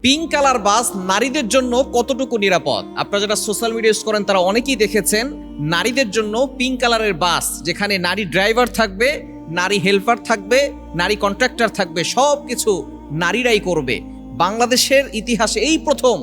Pink colour বাস নারীদের জন্য কতটুকু নিরাপদ? আপনারা যারা সোশ্যাল মিডিয়া ইউজ করেন তারা অনেকেই দেখেছেন নারীদের জন্য পিঙ্ক কালারের বাস, যেখানে নারী ড্রাইভার থাকবে, নারী হেল্পার থাকবে, নারী কন্ট্রাক্টর থাকবে, সব কিছু নারীরাই করবে। বাংলাদেশের ইতিহাসে এই প্রথম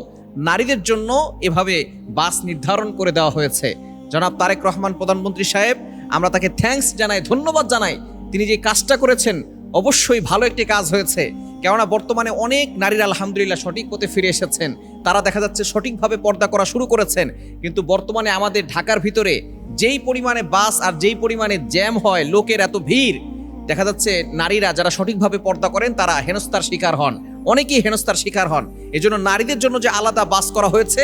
নারীদের জন্য এভাবে বাস নির্ধারণ করে দেওয়া হয়েছে। জনাব তারেক রহমান প্রধানমন্ত্রী সাহেব, আমরা তাকে থ্যাঙ্কস জানাই, ধন্যবাদ জানাই। তিনি যে কাজটা করেছেন অবশ্যই ভালো একটি কাজ হয়েছে। কেননা বর্তমানে অনেক নারীরা আলহামদুলিল্লাহ সঠিক পথে ফিরে এসেছেন, তারা দেখা যাচ্ছে সঠিকভাবে পর্দা করা শুরু করেছেন। কিন্তু বর্তমানে আমাদের ঢাকার ভিতরে যেই পরিমাণে বাস আর যেই পরিমাণে জ্যাম হয়, লোকের এত ভিড়, দেখা যাচ্ছে নারীরা যারা সঠিকভাবে পর্দা করেন তারা হেনস্থার শিকার হন, অনেকেই হেনস্থার শিকার হন। এজন্য নারীদের জন্য যে আলাদা বাস করা হয়েছে,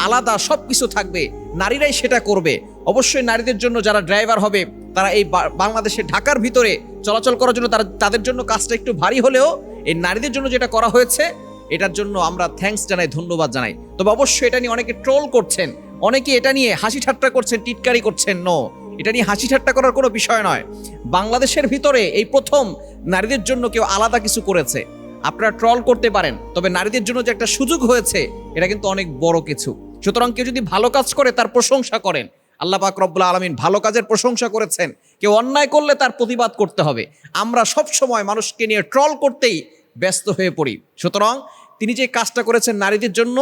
আলাদা সব কিছু থাকবে, নারীরাই সেটা করবে। অবশ্যই নারীদের জন্য যারা ড্রাইভার হবে তারা এই বাংলাদেশের ঢাকার ভিতরে চলাচল করার জন্য তাদের জন্য কাজটা একটু ভারী হলেও এই নারীদের জন্য যেটা করা হয়েছে এটার জন্য আমরা থ্যাঙ্কস জানাই, ধন্যবাদ জানাই। তবে অবশ্যই এটা নিয়ে অনেকে ট্রোল করছেন, অনেকে এটা নিয়ে হাসি ঠাট্টা করছেন, টিটকারি করছেন। নো, এটা নিয়ে হাসি ঠাট্টা করার কোনো বিষয় নয়। বাংলাদেশের ভিতরে এই প্রথম নারীদের জন্য কেউ আলাদা কিছু করেছে। আপনারা ট্রল করতে পারেন, তবে নারীদের জন্য যে একটা সুযোগ হয়েছে এটা কিন্তু অনেক বড় কিছু। সুতরাং কেউ যদি ভালো কাজ করে তার প্রশংসা করেন। আল্লাহ পাক রব্বুল আলামিন ভালো কাজের প্রশংসা করেছেন, কেউ অন্যায় করলে তার প্রতিবাদ করতে হবে। আমরা সব সময় মানুষকে নিয়ে ট্রল করতেই ব্যস্ত হয়ে পড়ি। সুতরাং তিনি যে কাজটা করেছেন নারীদের জন্য,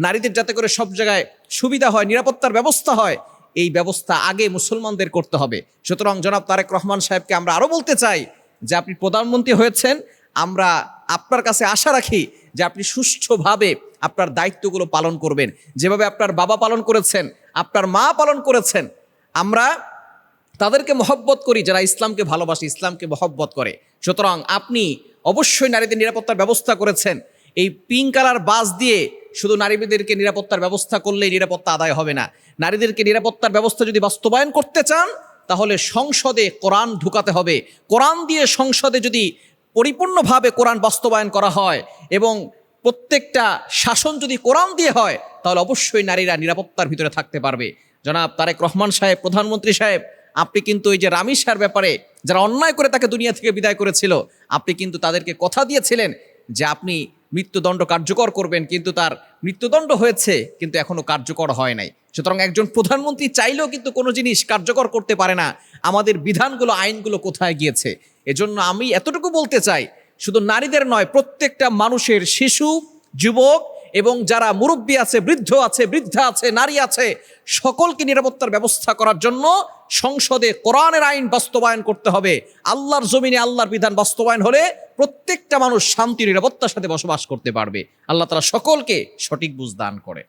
নারীদের যাতে করে সব জায়গায় সুবিধা হয়, নিরাপত্তার ব্যবস্থা হয়, এই ব্যবস্থা আগে মুসলমানদের করতে হবে। সুতরাং জনাব তারেক রহমান সাহেবকে আমরা আরও বলতে চাই যে আপনি প্রধানমন্ত্রী হয়েছেন, আমরা আপনার কাছে আশা রাখি যে আপনি সুষ্ঠুভাবে আপনার দায়িত্বগুলো পালন করবেন, যেভাবে আপনার বাবা পালন করেছেন, আপনার মা পালন করেছেন। আমরা তাদেরকে মহব্বত করি যারা ইসলামকে ভালোবাসে, ইসলামকে মহব্বত করে। সুতরাং আপনি অবশ্যই নারীদের নিরাপত্তার ব্যবস্থা করেছেন। এই পিঙ্ক কালার বাস দিয়ে শুধু নারীদেরকে নিরাপত্তার ব্যবস্থা করলেই নিরাপত্তা আদায় হবে না। নারীদেরকে নিরাপত্তার ব্যবস্থা যদি বাস্তবায়ন করতে চান তাহলে সংসদে কোরআন ঢুকাতে হবে। কোরআন দিয়ে সংসদে যদি পরিপূর্ণভাবে কোরআন বাস্তবায়ন করা হয় এবং প্রত্যেকটা শাসন যদি কোরআন দিয়ে হয় তাহলে অবশ্যই নারীরা নিরাপত্তার ভিতরে থাকতে পারবে। জনাব তারেক রহমান সাহেব, প্রধানমন্ত্রী সাহেব, আপনি কিন্তু এই যে রামিসার ব্যাপারে যারা অন্যায় করে তাকে দুনিয়া থেকে বিদায় করেছিল, আপনি কিন্তু তাদেরকে কথা দিয়েছিলেন যে আপনি মৃত্যুদণ্ড কার্যকর করবেন, কিন্তু তার মৃত্যুদণ্ড হয়েছে কিন্তু এখনো কার্যকর হয় নাই। সুতরাং একজন প্রধানমন্ত্রী চাইলেও কিন্তু কোনো জিনিস কার্যকর করতে পারে না। আমাদের বিধানগুলো, আইনগুলো কোথায় গিয়েছে? এজন্য আমি এতটুকু বলতে চাই, শুধু নারীদের নয়, প্রত্যেকটা মানুষের, শিশু, যুবক এবং যারা মুরব্বী আছে, বৃদ্ধ আছে, বৃদ্ধা আছে, নারী আছে, সকলকে নিরাপত্তার ব্যবস্থা করার জন্য সংসদে কোরআনের আইন বাস্তবায়ন করতে হবে। আল্লাহর জমিনে আল্লাহর বিধান বাস্তবায়ন হলে প্রত্যেকটা মানুষ শান্তি নিরাপত্তার সাথে বসবাস করতে পারবে। আল্লাহ তাআলা সকলকে সঠিক বুঝ দান করে।